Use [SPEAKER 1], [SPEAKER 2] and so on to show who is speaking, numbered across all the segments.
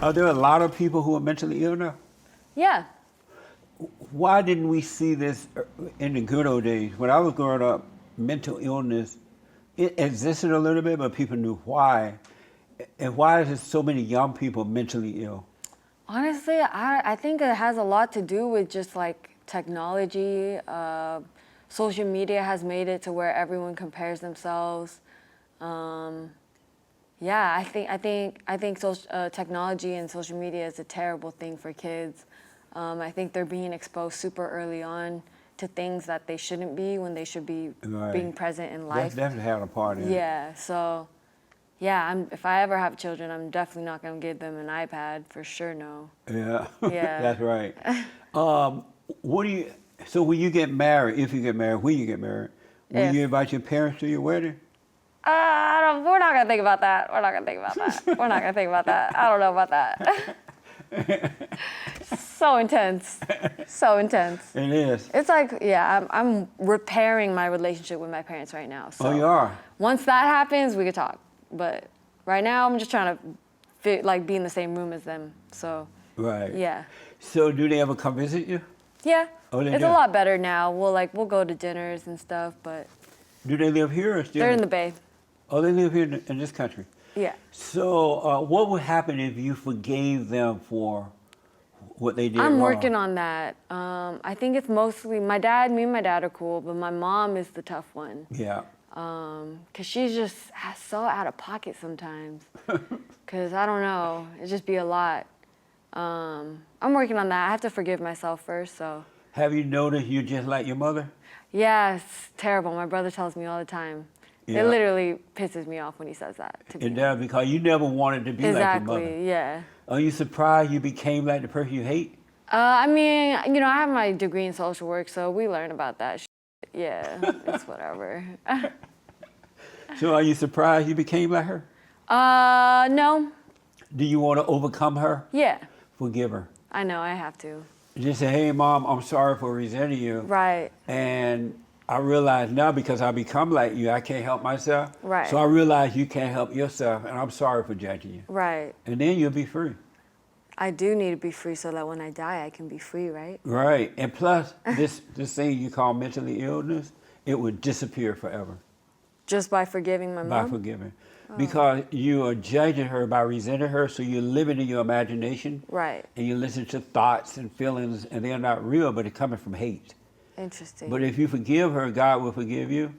[SPEAKER 1] Are there a lot of people who are mentally ill now?
[SPEAKER 2] Yeah.
[SPEAKER 1] Why didn't we see this in the good old days? When I was growing up, mental illness, it existed a little bit, but people knew why. And why is there so many young people mentally ill?
[SPEAKER 2] Honestly, I think it has a lot to do with just like technology. Social media has made it to where everyone compares themselves. Yeah, I think technology and social media is a terrible thing for kids. I think they're being exposed super early on to things that they shouldn't be when they should be being present in life.
[SPEAKER 1] That's definitely having a part in it.
[SPEAKER 2] Yeah, so yeah, if I ever have children, I'm definitely not gonna give them an iPad for sure. No.
[SPEAKER 1] Yeah,
[SPEAKER 2] Yeah.
[SPEAKER 1] that's right. What do you? So when you get married, if you get married, when you get married, will you invite your parents to your wedding?
[SPEAKER 2] We're not gonna think about that. We're not gonna think about that. We're not gonna think about that. I don't know about that. So intense. So intense.
[SPEAKER 1] It is.
[SPEAKER 2] It's like, yeah, I'm repairing my relationship with my parents right now. So
[SPEAKER 1] Oh, you are?
[SPEAKER 2] once that happens, we could talk. But right now, I'm just trying to be in the same room as them. So
[SPEAKER 1] Right.
[SPEAKER 2] yeah.
[SPEAKER 1] So do they ever come visit you?
[SPEAKER 2] Yeah.
[SPEAKER 1] Oh, they
[SPEAKER 2] it's
[SPEAKER 1] do?
[SPEAKER 2] a lot better now. We'll go to dinners and stuff, but
[SPEAKER 1] Do they live here or still?
[SPEAKER 2] they're in the Bay.
[SPEAKER 1] Oh, they live here in this country.
[SPEAKER 2] Yeah.
[SPEAKER 1] So what would happen if you forgave them for what they did
[SPEAKER 2] I'm
[SPEAKER 1] wrong?
[SPEAKER 2] working on that. I think it's mostly me and my dad are cool, but my mom is the tough one.
[SPEAKER 1] Yeah.
[SPEAKER 2] Cause she's just so out of pocket sometimes. Cause I don't know, it just be a lot. I'm working on that. I have to forgive myself first, so.
[SPEAKER 1] Have you noticed you're just like your mother?
[SPEAKER 2] Yeah, it's terrible. My brother tells me all the time.
[SPEAKER 1] Yeah.
[SPEAKER 2] It literally pisses me off when he says that to me.
[SPEAKER 1] It does, because you never wanted to be like your mother.
[SPEAKER 2] Exactly, yeah.
[SPEAKER 1] Are you surprised you became like the person you hate?
[SPEAKER 2] I mean, I have my degree in social work, so we learn about that shit. Yeah, it's whatever.
[SPEAKER 1] So are you surprised you became like her?
[SPEAKER 2] No.
[SPEAKER 1] Do you want to overcome her?
[SPEAKER 2] Yeah.
[SPEAKER 1] Forgive her.
[SPEAKER 2] I know, I have to.
[SPEAKER 1] Just say, hey, Mom, I'm sorry for resenting you.
[SPEAKER 2] Right.
[SPEAKER 1] And I realize now, because I become like you, I can't help myself.
[SPEAKER 2] Right.
[SPEAKER 1] So I realize you can't help yourself, and I'm sorry for judging you.
[SPEAKER 2] Right.
[SPEAKER 1] And then you'll be free.
[SPEAKER 2] I do need to be free so that when I die, I can be free, right?
[SPEAKER 1] Right. And plus, this thing you call mentally illness, it would disappear forever.
[SPEAKER 2] Just by forgiving my mom?
[SPEAKER 1] By forgiving. Because you are judging her by resenting her, so you're living in your imagination.
[SPEAKER 2] Right.
[SPEAKER 1] And you listen to thoughts and feelings, and they're not real, but they're coming from hate.
[SPEAKER 2] Interesting.
[SPEAKER 1] But if you forgive her, God will forgive you,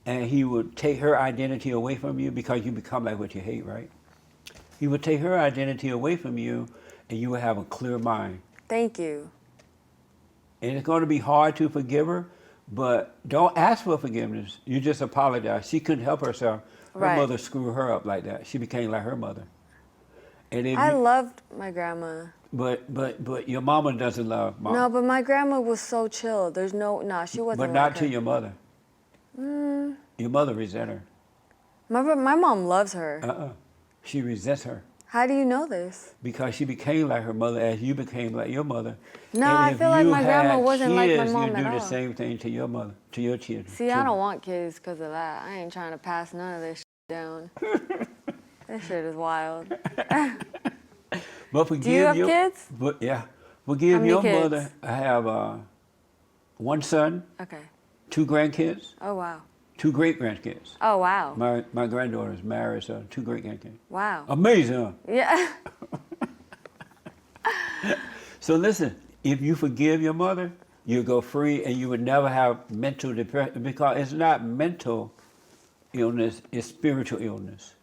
[SPEAKER 1] and He will take her identity away from you, because you become like what you hate, right? He will take her identity away from you, and you will have a clear mind.
[SPEAKER 2] Thank you.
[SPEAKER 1] And it's going to be hard to forgive her, but don't ask for forgiveness. You just apologize. She couldn't help herself. Her mother screwed her up like that. She became like her mother. And
[SPEAKER 2] I loved my grandma.
[SPEAKER 1] But your mama doesn't love Mom.
[SPEAKER 2] No, but my grandma was so chill. She wasn't.
[SPEAKER 1] But not to your mother. Your mother resents her.
[SPEAKER 2] My mom loves her.
[SPEAKER 1] She resents her.
[SPEAKER 2] How do you know this?
[SPEAKER 1] Because she became like her mother as you became like your mother.
[SPEAKER 2] No,
[SPEAKER 1] and
[SPEAKER 2] I feel like my grandma wasn't like my mom
[SPEAKER 1] you
[SPEAKER 2] at
[SPEAKER 1] do
[SPEAKER 2] all.
[SPEAKER 1] the same thing to your mother, to your children.
[SPEAKER 2] See, I don't want kids because of that. I ain't trying to pass none of this shit down. This shit is wild.
[SPEAKER 1] But forgive
[SPEAKER 2] Do you have kids?
[SPEAKER 1] But yeah, forgive
[SPEAKER 2] many
[SPEAKER 1] your
[SPEAKER 2] kids?
[SPEAKER 1] mother. I have one son,
[SPEAKER 2] Okay.
[SPEAKER 1] 2 grandkids,
[SPEAKER 2] Oh, wow.
[SPEAKER 1] 2 great grandkids.
[SPEAKER 2] Oh, wow.
[SPEAKER 1] My granddaughter's married, so 2 great grandkids.
[SPEAKER 2] Wow.
[SPEAKER 1] Amazing, huh?
[SPEAKER 2] Yeah.
[SPEAKER 1] So listen, if you forgive your mother, you'll go free, and you would never have mental depression, because it's not mental illness, it's spiritual illness.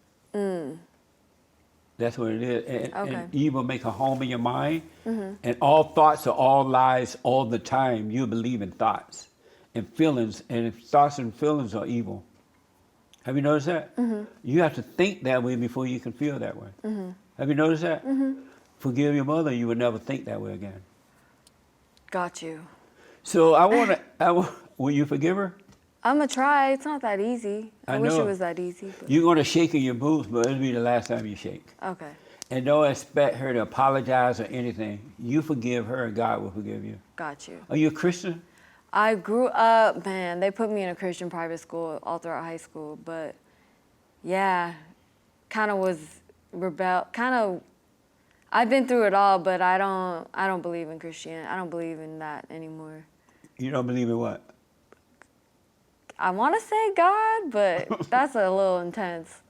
[SPEAKER 1] That's what it is. And you will make a home in your mind, and all thoughts are all lies all the time. You believe in thoughts and feelings, and if thoughts and feelings are evil. Have you noticed that? You have to think that way before you can feel that way. Have you noticed that? Forgive your mother, you would never think that way again.
[SPEAKER 2] Got you.
[SPEAKER 1] So will you forgive her?
[SPEAKER 2] I'm going to try. It's not that easy. I wish it was that easy. But...
[SPEAKER 1] You're going to shake in your boots, but it'll be the last time you shake.
[SPEAKER 2] Okay.
[SPEAKER 1] And don't expect her to apologize or anything. You forgive her, and God will forgive you.
[SPEAKER 2] Got you.
[SPEAKER 1] Are you a Christian?
[SPEAKER 2] I grew up, man, they put me in a Christian private school all throughout high school, but yeah, kind of I've been through it all, but I don't believe in Christianity. I don't believe in that anymore.
[SPEAKER 1] You don't believe in what?
[SPEAKER 2] I want to say God, but that's a little intense.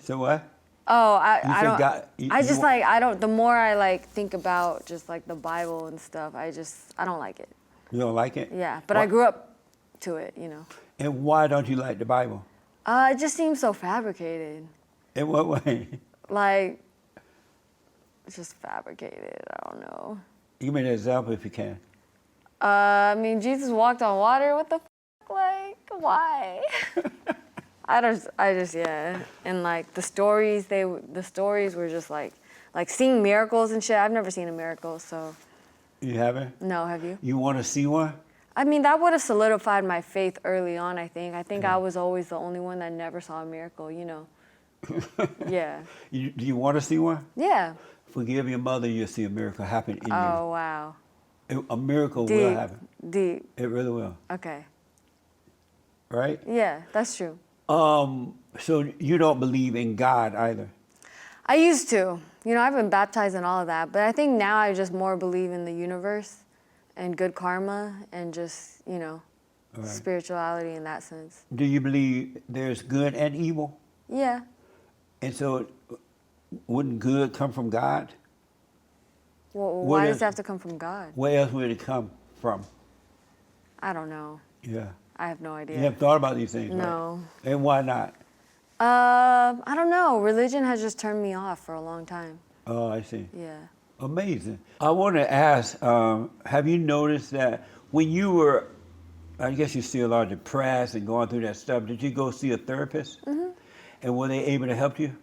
[SPEAKER 1] So what?
[SPEAKER 2] Oh,
[SPEAKER 1] You
[SPEAKER 2] I
[SPEAKER 1] say
[SPEAKER 2] don't.
[SPEAKER 1] God,
[SPEAKER 2] I just
[SPEAKER 1] you-
[SPEAKER 2] like I don't. The more I like think about just like the Bible and stuff, I don't like it.
[SPEAKER 1] You don't like it?
[SPEAKER 2] Yeah, but
[SPEAKER 1] Why-
[SPEAKER 2] I grew up to it, you know.
[SPEAKER 1] And why don't you like the Bible?
[SPEAKER 2] It just seems so fabricated.
[SPEAKER 1] In what way?
[SPEAKER 2] Like, it's just fabricated. I don't know.
[SPEAKER 1] Give me an example if you can.
[SPEAKER 2] I mean, Jesus walked on water. What the f? Like, why? Yeah. And like the stories were just like seeing miracles and shit. I've never seen a miracle, so.
[SPEAKER 1] You haven't?
[SPEAKER 2] No, have you?
[SPEAKER 1] You want to see one?
[SPEAKER 2] I mean, that would have solidified my faith early on, I think. I think I was always the only one that never saw a miracle, you know. Yeah.
[SPEAKER 1] Do you want to see one?
[SPEAKER 2] Yeah.
[SPEAKER 1] Forgive your mother, you'll see a miracle happen in
[SPEAKER 2] Oh, wow.
[SPEAKER 1] you. A miracle
[SPEAKER 2] Deep.
[SPEAKER 1] will happen.
[SPEAKER 2] Deep.
[SPEAKER 1] It really will.
[SPEAKER 2] Okay.
[SPEAKER 1] Right?
[SPEAKER 2] Yeah, that's true.
[SPEAKER 1] So you don't believe in God either?
[SPEAKER 2] I used to. You know, I've been baptized and all of that, but I think now I just more believe in the universe and good karma and just, you know,
[SPEAKER 1] Right.
[SPEAKER 2] spirituality in that sense.
[SPEAKER 1] Do you believe there's good and evil?
[SPEAKER 2] Yeah.
[SPEAKER 1] And so wouldn't good come from God?
[SPEAKER 2] Well,
[SPEAKER 1] What
[SPEAKER 2] why
[SPEAKER 1] is-
[SPEAKER 2] does it have to come from God?
[SPEAKER 1] Where else would it come from?
[SPEAKER 2] I don't know.
[SPEAKER 1] Yeah.
[SPEAKER 2] I have no idea.
[SPEAKER 1] You haven't thought about these things, right?
[SPEAKER 2] No.
[SPEAKER 1] And why not?
[SPEAKER 2] I don't know. Religion has just turned me off for a long time.
[SPEAKER 1] Oh, I see.
[SPEAKER 2] Yeah.
[SPEAKER 1] Amazing. I want to ask, have you noticed that when you were, I guess you still are depressed and going through that stuff, did you go see a therapist? Mm-hmm. And were they able to help you?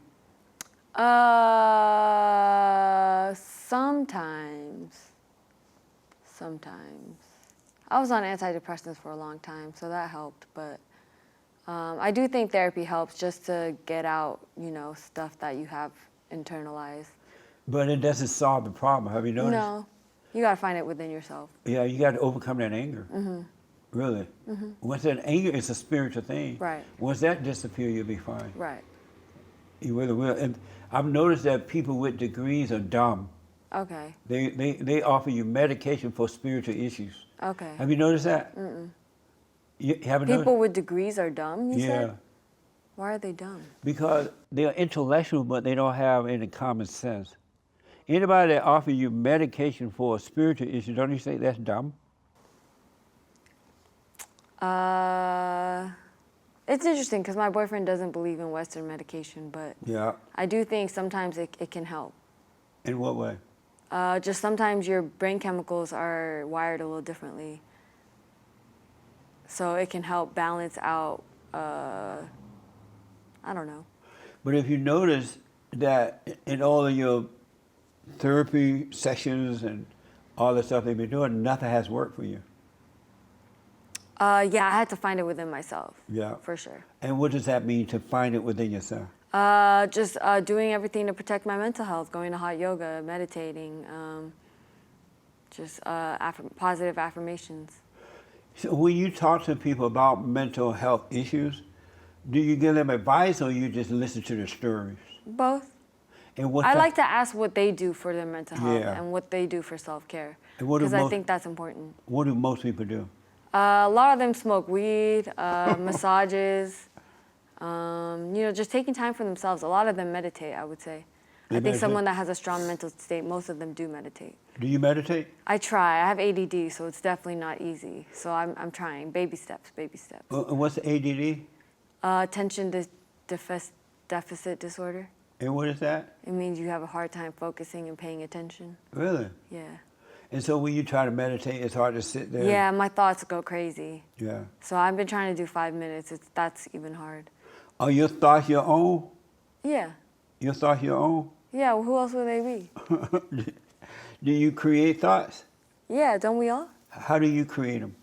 [SPEAKER 2] Sometimes. I was on antidepressants for a long time, so that helped. But I do think therapy helps just to get out, you know, stuff that you have internalized.
[SPEAKER 1] But it doesn't solve the problem. Have you noticed?
[SPEAKER 2] No, you gotta find it within yourself.
[SPEAKER 1] Yeah, you got to overcome that anger. Mm-hmm. Really. Mm-hmm. Once that anger is a spiritual thing.
[SPEAKER 2] Right.
[SPEAKER 1] Once that disappears, you'll be fine.
[SPEAKER 2] Right.
[SPEAKER 1] You really will. And I've noticed that people with degrees are dumb.
[SPEAKER 2] Okay.
[SPEAKER 1] They offer you medication for spiritual issues.
[SPEAKER 2] Okay.
[SPEAKER 1] Have you noticed that? You haven't
[SPEAKER 2] People
[SPEAKER 1] noticed?
[SPEAKER 2] with degrees are dumb, you
[SPEAKER 1] Yeah.
[SPEAKER 2] said? Why are they dumb?
[SPEAKER 1] Because they're intellectual, but they don't have any common sense. Anybody that offers you medication for a spiritual issue, don't you think that's dumb?
[SPEAKER 2] It's interesting because my boyfriend doesn't believe in Western medication, but
[SPEAKER 1] Yeah.
[SPEAKER 2] I do think sometimes it can help.
[SPEAKER 1] In what way?
[SPEAKER 2] Just sometimes your brain chemicals are wired a little differently. So it can help balance out, I don't know.
[SPEAKER 1] But if you notice that in all of your therapy sessions and all the stuff they've been doing, nothing has worked for you.
[SPEAKER 2] Yeah, I had to find it within myself.
[SPEAKER 1] Yeah.
[SPEAKER 2] For sure.
[SPEAKER 1] And what does that mean to find it within yourself?
[SPEAKER 2] Just doing everything to protect my mental health, going to hot yoga, meditating, positive affirmations.
[SPEAKER 1] So when you talk to people about mental health issues, do you give them advice or you just listen to their stories?
[SPEAKER 2] Both.
[SPEAKER 1] And what
[SPEAKER 2] I like to ask what they do for their mental health
[SPEAKER 1] Yeah.
[SPEAKER 2] and what they do for self-care.
[SPEAKER 1] And what do
[SPEAKER 2] Because I
[SPEAKER 1] most-
[SPEAKER 2] think that's important.
[SPEAKER 1] What do most people do?
[SPEAKER 2] A lot of them smoke weed, massages, you know, just taking time for themselves. A lot of them meditate, I would say.
[SPEAKER 1] They
[SPEAKER 2] I think
[SPEAKER 1] meditate?
[SPEAKER 2] someone that has a strong mental state, most of them do meditate.
[SPEAKER 1] Do you meditate?
[SPEAKER 2] I try. I have ADD, so it's definitely not easy. So I'm trying. Baby steps, baby steps.
[SPEAKER 1] And what's ADD?
[SPEAKER 2] Attention deficit disorder.
[SPEAKER 1] And what is that?
[SPEAKER 2] It means you have a hard time focusing and paying attention.
[SPEAKER 1] Really?
[SPEAKER 2] Yeah.
[SPEAKER 1] And so when you try to meditate, it's hard to sit there?
[SPEAKER 2] Yeah, my thoughts go crazy.
[SPEAKER 1] Yeah.
[SPEAKER 2] So I've been trying to do 5 minutes. That's even hard.
[SPEAKER 1] Are your thoughts your own?
[SPEAKER 2] Yeah.
[SPEAKER 1] Your thoughts your own?
[SPEAKER 2] Yeah, well, who else would they be?
[SPEAKER 1] Do you create thoughts?
[SPEAKER 2] Yeah, don't we all?
[SPEAKER 1] How do you create them?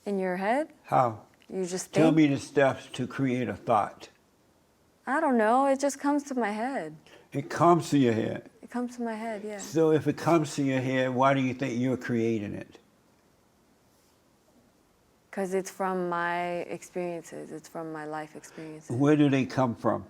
[SPEAKER 2] In your head?
[SPEAKER 1] How?
[SPEAKER 2] You just
[SPEAKER 1] Tell
[SPEAKER 2] think?
[SPEAKER 1] me the steps to create a thought.
[SPEAKER 2] I don't know. It just comes to my head.
[SPEAKER 1] It comes to your head.
[SPEAKER 2] It comes to my head, yeah.
[SPEAKER 1] So if it comes to your head, why do you think you're creating it?
[SPEAKER 2] Because it's from my experiences. It's from my life experiences.
[SPEAKER 1] Where do they come from?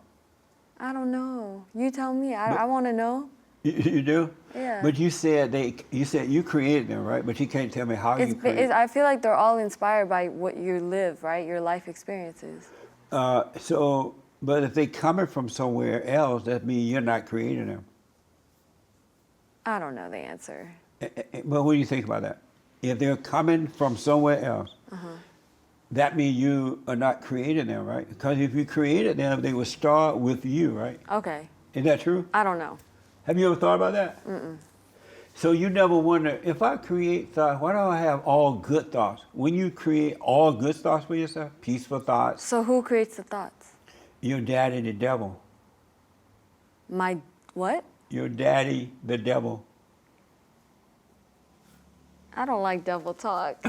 [SPEAKER 2] I don't know. You tell me. I want to know.
[SPEAKER 1] You do?
[SPEAKER 2] Yeah.
[SPEAKER 1] But you said you created them, right? But you can't tell me how you created.
[SPEAKER 2] I feel like they're all inspired by what you live, right? Your life experiences.
[SPEAKER 1] But if they coming from somewhere else, that means you're not creating them.
[SPEAKER 2] I don't know the answer.
[SPEAKER 1] But what do you think about that? If they're coming from somewhere else, that means you are not creating them, right? Because if you created them, they would start with you, right?
[SPEAKER 2] Okay.
[SPEAKER 1] Is that true?
[SPEAKER 2] I don't know.
[SPEAKER 1] Have you ever thought about that? Mm-mm. So you never wonder, if I create thoughts, why don't I have all good thoughts? When you create all good thoughts for yourself, peaceful thoughts,
[SPEAKER 2] So who creates the thoughts?
[SPEAKER 1] your daddy, the devil.
[SPEAKER 2] My what?
[SPEAKER 1] Your daddy, the devil.
[SPEAKER 2] I don't like devil talk.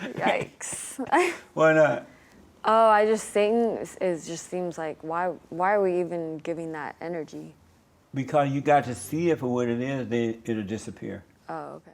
[SPEAKER 2] Yikes.
[SPEAKER 1] Why not?
[SPEAKER 2] Oh, I just think it just seems like why are we even giving that energy?
[SPEAKER 1] Because you got to see it for what it is, then it'll disappear.
[SPEAKER 2] Oh, okay.